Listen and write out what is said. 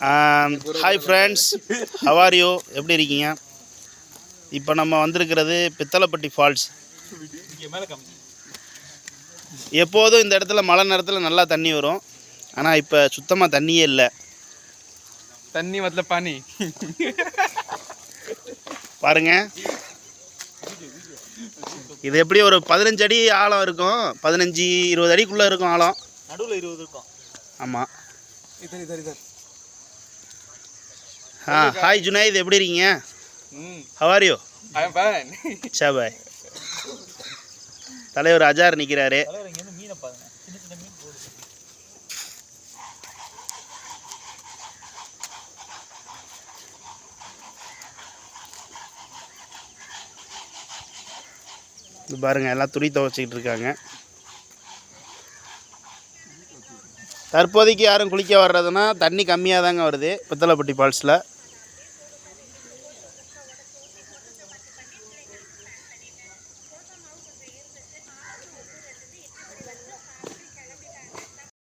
Hi friends, have are you? எப்படி இருக்கீங்க? இப்போ நம்ம வந்திருக்கிறது பித்தளைப்பட்டி ஃபால்ஸ். எப்போதும் இந்த இடத்துல மழை நேரத்தில் நல்லா தண்ணி வரும். ஆனால் இப்போ சுத்தமாக தண்ணியே இல்லை. தண்ணி मतलब पानी பாருங்க, இது எப்படி ஒரு 15 அடி ஆழம் இருக்கும், 15-20 அடிக்குள்ளே இருக்கும் ஆழம். நடுவில் 20 இருக்கும். ஆமாம். இதர் ஹாய் ஜுனைத், எப்படி இருக்கீங்க? How are you? I am fine. Bye. தலைவர் அஜார் நிற்கிறாரு. மீனை பாருங்க, சின்ன சின்ன மீன் போடுது. இது பாருங்கள், எல்லாம் துணி துவைச்சிக்கிட்டு இருக்காங்க. தற்போதைக்கு யாரும் குளிக்க வர்றதுன்னா தண்ணி கம்மியாக தாங்க வருது பித்தளைப்பட்டி ஃபால்ஸில்.